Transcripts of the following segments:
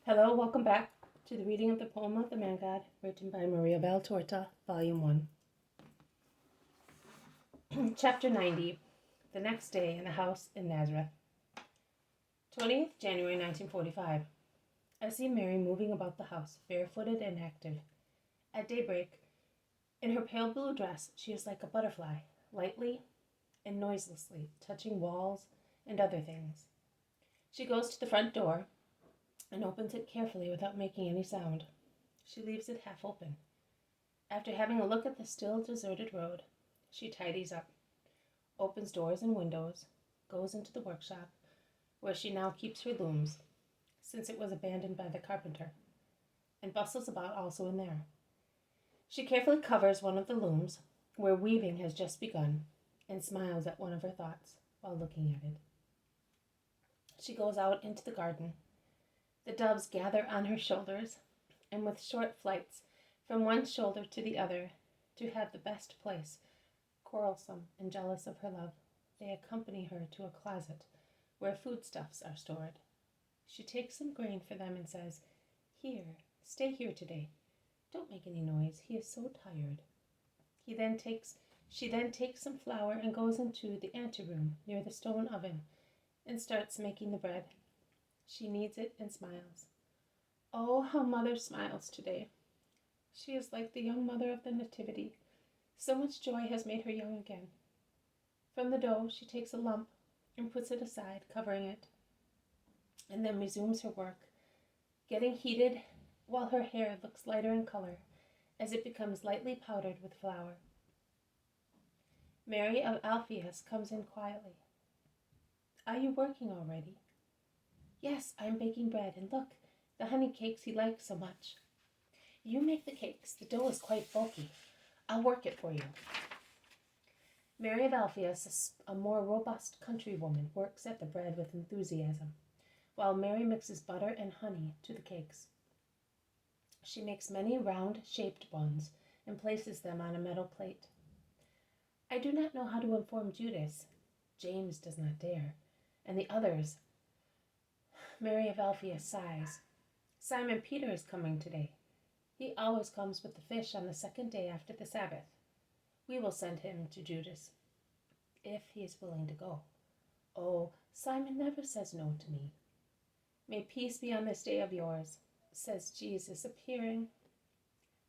Hello, welcome back to the reading of the poem of the Man God, written by Maria Valtorta, Volume 1. Chapter 90, The Next Day in the House in Nazareth. 20th January 1945. I see Mary moving about the house, barefooted and active. At daybreak, in her pale blue dress, she is like a butterfly, lightly and noiselessly touching walls and other things. She goes to the front door and opens it carefully without making any sound. She leaves it half open. After having a look at the still deserted road, she tidies up, opens doors and windows, goes into the workshop, where she now keeps her looms, since it was abandoned by the carpenter, and bustles about also in there. She carefully covers one of the looms, where weaving has just begun, and smiles at one of her thoughts while looking at it. She goes out into the garden. The doves gather on her shoulders, and with short flights from one shoulder to the other, to have the best place, quarrelsome and jealous of her love, they accompany her to a closet where foodstuffs are stored. She takes some grain for them and says, "Here, stay here today. Don't make any noise. He is so tired." She then takes some flour and goes into the anteroom near the stone oven and starts making the bread. She kneads it and smiles. Oh, how Mother smiles today. She is like the young mother of the Nativity. So much joy has made her young again. From the dough she takes a lump and puts it aside, covering it, and then resumes her work, getting heated while her hair looks lighter in color as it becomes lightly powdered with flour. Mary of Alphaeus comes in quietly. "Are you working already?" "Yes, I'm baking bread, and look, the honey cakes he likes so much." "You make the cakes. The dough is quite bulky. I'll work it for you." Mary of Alphaeus, a more robust countrywoman, works at the bread with enthusiasm, while Mary mixes butter and honey to the cakes. She makes many round-shaped buns and places them on a metal plate. I do not know how to inform Judas. James does not dare, and the others. Mary of Alphaeus sighs. Simon Peter is coming today. He always comes with the fish on the second day after the Sabbath. We will send him to Judas, if he is willing to go. Oh, Simon never says no to me. May peace be on this day of yours, says Jesus, appearing.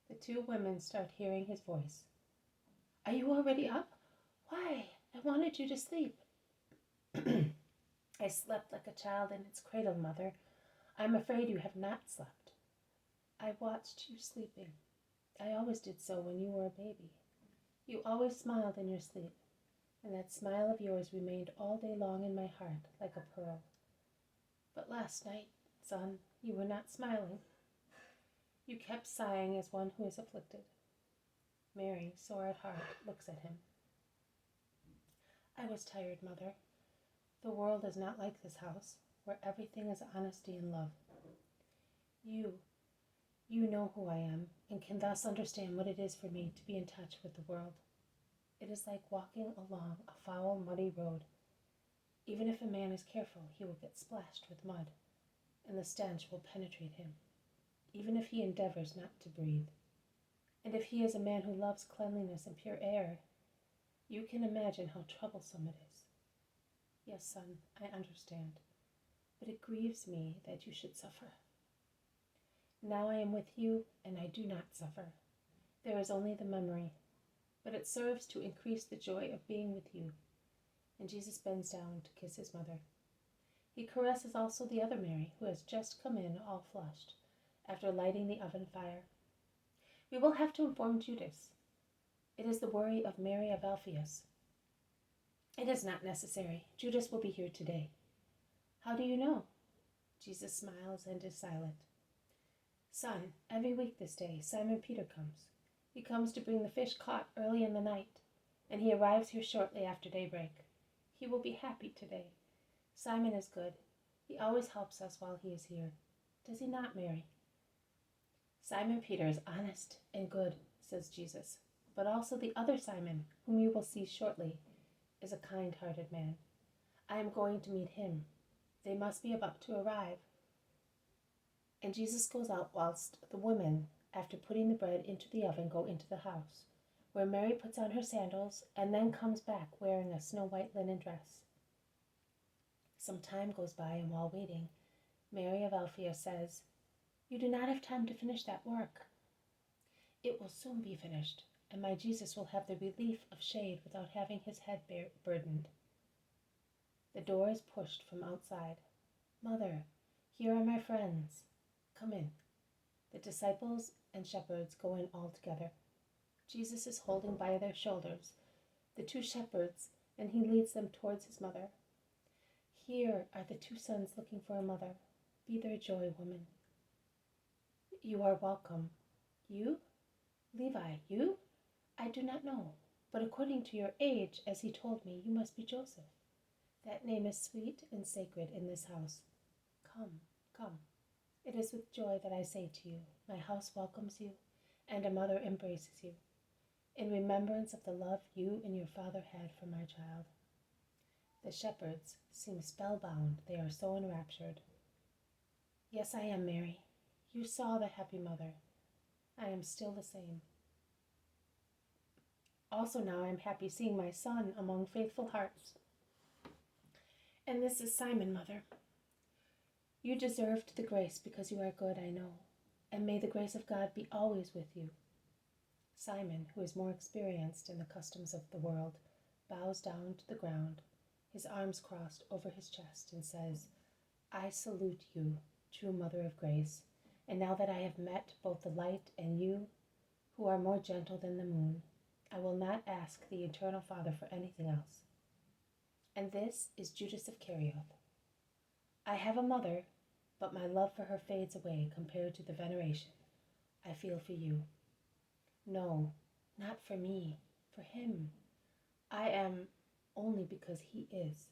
The two women start hearing his voice. Are you already up? Why, I wanted you to sleep. I slept like a child in its cradle, Mother. I'm afraid you have not slept. I watched you sleeping. I always did so when you were a baby. You always smiled in your sleep, and that smile of yours remained all day long in my heart like a pearl. But last night, son, you were not smiling. You kept sighing as one who is afflicted. Mary, sore at heart, looks at him. I was tired, Mother. The world is not like this house, where everything is honesty and love. You know who I am, and can thus understand what it is for me to be in touch with the world. It is like walking along a foul, muddy road. Even if a man is careful, he will get splashed with mud, and the stench will penetrate him, even if he endeavors not to breathe. And if he is a man who loves cleanliness and pure air, you can imagine how troublesome it is. Yes, son, I understand, but it grieves me that you should suffer. Now I am with you, and I do not suffer. There is only the memory, but it serves to increase the joy of being with you. And Jesus bends down to kiss his mother. He caresses also the other Mary, who has just come in all flushed, after lighting the oven fire. We will have to inform Judas. It is the worry of Mary of Alphaeus. It is not necessary. Judas will be here today. How do you know? Jesus smiles and is silent. Son, every week this day, Simon Peter comes. He comes to bring the fish caught early in the night, and he arrives here shortly after daybreak. He will be happy today. Simon is good. He always helps us while he is here. Does he not, Mary? Simon Peter is honest and good, says Jesus, but also the other Simon, whom you will see shortly, is a kind-hearted man. I am going to meet him. They must be about to arrive. And Jesus goes out whilst the women, after putting the bread into the oven, go into the house, where Mary puts on her sandals and then comes back wearing a snow-white linen dress. Some time goes by, and while waiting, Mary of Alphaea says, "You do not have time to finish that work. It will soon be finished, and my Jesus will have the relief of shade without having his head burdened." The door is pushed from outside. "Mother, here are my friends. Come in." The disciples and shepherds go in all together. Jesus is holding by their shoulders the two shepherds, and he leads them towards his mother. "Here are the two sons looking for a mother. Be their joy, woman." "You are welcome." "You? Levi, you? I do not know, but according to your age, as he told me, you must be Joseph. That name is sweet and sacred in this house. Come, come. It is with joy that I say to you, my house welcomes you, and a mother embraces you, in remembrance of the love you and your father had for my child." The shepherds seem spellbound, they are so enraptured. "Yes, I am, Mary. You saw the happy mother. I am still the same. Also now I am happy seeing my son among faithful hearts. And this is Simon, mother. You deserved the grace because you are good, I know, and may the grace of God be always with you." Simon, who is more experienced in the customs of the world, bows down to the ground, his arms crossed over his chest, and says, "I salute you, true Mother of Grace, and now that I have met both the light and you, who are more gentle than the moon, I will not ask the Eternal Father for anything else." And this is Judas Iscariot. I have a mother, but my love for her fades away compared to the veneration I feel for you. No, not for me, for him. I am only because he is.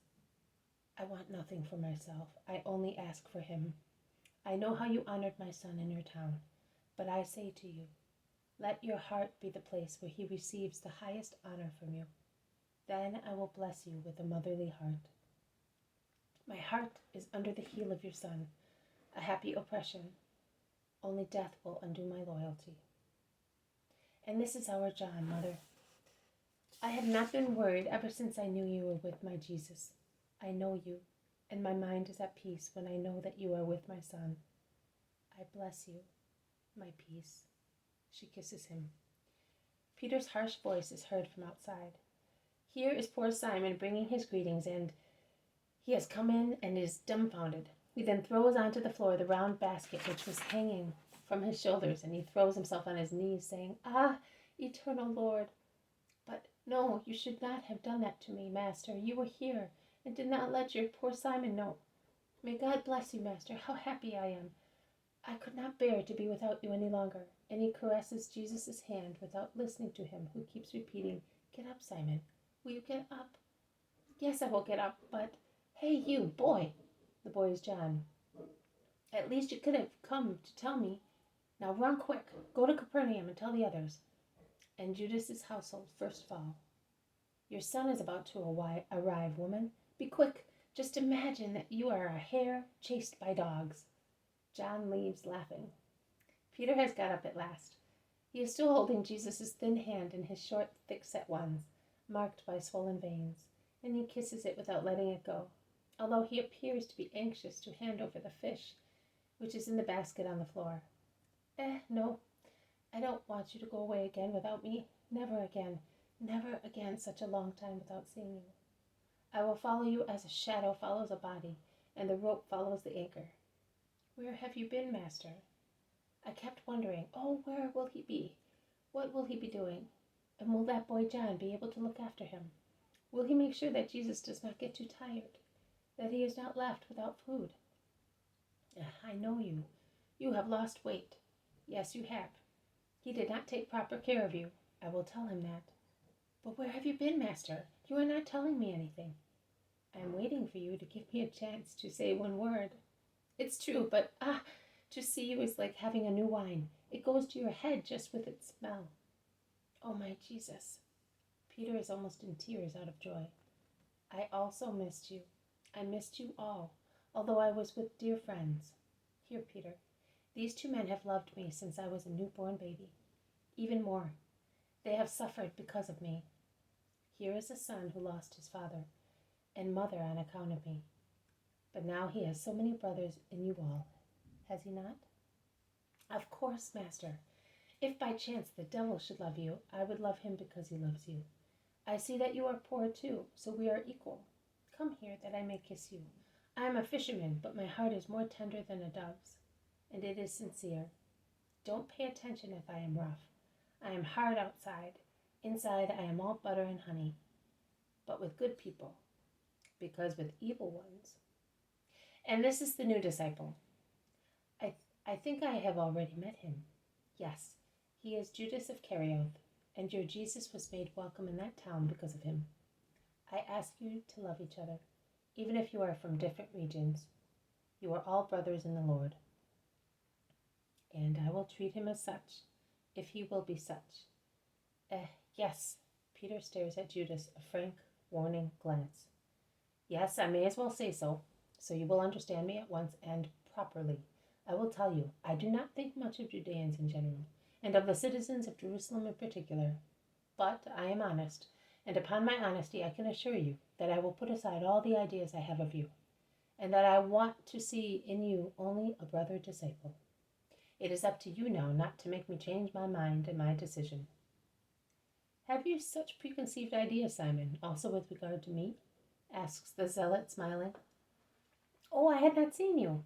I want nothing for myself. I only ask for him. I know how you honored my son in your town, but I say to you, let your heart be the place where he receives the highest honor from you. Then I will bless you with a motherly heart. My heart is under the heel of your son, a happy oppression. Only death will undo my loyalty. And this is our John, mother. I have not been worried ever since I knew you were with my Jesus. I know you, and my mind is at peace when I know that you are with my son. I bless you, my peace. She kisses him. Peter's harsh voice is heard from outside. Here is poor Simon bringing his greetings, and he has come in and is dumbfounded. He then throws onto the floor the round basket which was hanging from his shoulders, and he throws himself on his knees, saying, "Ah, eternal Lord! But no, you should not have done that to me, Master. You were here, and did not let your poor Simon know. May God bless you, Master. How happy I am. I could not bear to be without you any longer." And he caresses Jesus' hand without listening to him, who keeps repeating, "Get up, Simon. Will you get up?" "Yes, I will get up, but hey, you, boy." The boy is John. "At least you could have come to tell me. Now run quick. Go to Capernaum and tell the others. And Judas's household first of all. Your son is about to arrive, woman. Be quick. Just imagine that you are a hare chased by dogs." John leaves laughing. Peter has got up at last. He is still holding Jesus' thin hand in his short, thick-set ones, marked by swollen veins, and he kisses it without letting it go, although he appears to be anxious to hand over the fish, which is in the basket on the floor. No, I don't want you to go away again without me. Never again such a long time without seeing you. I will follow you as a shadow follows a body, and the rope follows the anchor. Where have you been, Master? I kept wondering, where will he be? What will he be doing? And will that boy John be able to look after him? Will he make sure that Jesus does not get too tired, that he is not left without food? I know you. You have lost weight. Yes, you have. He did not take proper care of you. I will tell him that. But where have you been, Master? You are not telling me anything. I am waiting for you to give me a chance to say one word. It's true, but to see you is like having a new wine. It goes to your head just with its smell. Oh, my Jesus. Peter is almost in tears out of joy. I also missed you. I missed you all, although I was with dear friends. Here, Peter, These two men have loved me since I was a newborn baby. Even more, they have suffered because of me. Here is a son who lost his father and mother on account of me. But now he has so many brothers in you all, has he not? Of course, Master. If by chance the devil should love you, I would love him because he loves you. I see that you are poor too, so we are equal. Come here that I may kiss you. I am a fisherman, but my heart is more tender than a dove's, and it is sincere. Don't pay attention if I am rough. I am hard outside. Inside I am all butter and honey. But with good people, because with evil ones. And this is the new disciple. I think I have already met him. Yes, he is Judas of Kerioth, and your Jesus was made welcome in that town because of him. I ask you to love each other, even if you are from different regions. You are all brothers in the Lord. And I will treat him as such, if he will be such. Yes, Peter stares at Judas a frank, warning glance. Yes, I may as well say so you will understand me at once and properly. I will tell you, I do not think much of Judeans in general, and of the citizens of Jerusalem in particular. But I am honest, and upon my honesty I can assure you that I will put aside all the ideas I have of you, and that I want to see in you only a brother disciple. It is up to you now not to make me change my mind and my decision. Have you such preconceived ideas, Simon, also with regard to me? Asks the zealot, smiling. Oh, I had not seen you.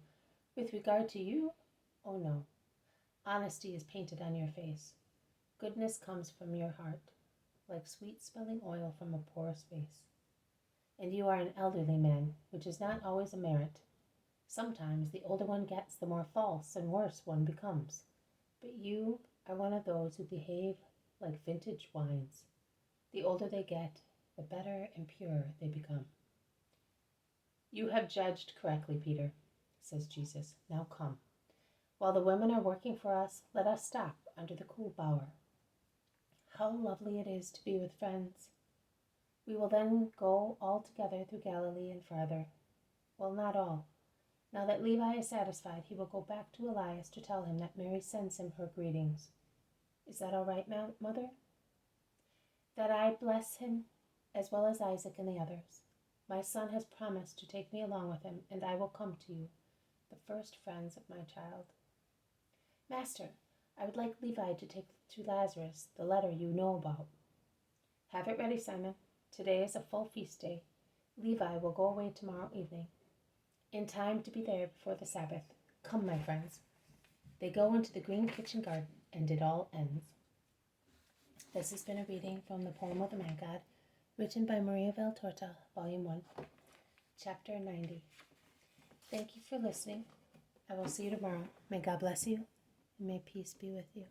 With regard to you? Oh, no. Honesty is painted on your face. Goodness comes from your heart, like sweet-smelling oil from a porous vase. And you are an elderly man, which is not always a merit. Sometimes the older one gets, the more false and worse one becomes. But you are one of those who behave like vintage wines. The older they get, the better and purer they become. You have judged correctly, Peter, says Jesus. Now come. While the women are working for us, let us stop under the cool bower. How lovely it is to be with friends. We will then go all together through Galilee and farther. Well, not all. Now that Levi is satisfied, he will go back to Elias to tell him that Mary sends him her greetings. Is that all right, Mother? That I bless him as well as Isaac and the others. My son has promised to take me along with him, and I will come to you, the first friends of my child. Master, I would like Levi to take to Lazarus the letter you know about. Have it ready, Simon. Today is a full feast day. Levi will go away tomorrow evening, in time to be there before the Sabbath. Come, my friends. They go into the green kitchen garden, and it all ends. This has been a reading from the poem of the Man God, written by Maria Valtorta, Volume 1, Chapter 90. Thank you for listening. I will see you tomorrow. May God bless you, and may peace be with you.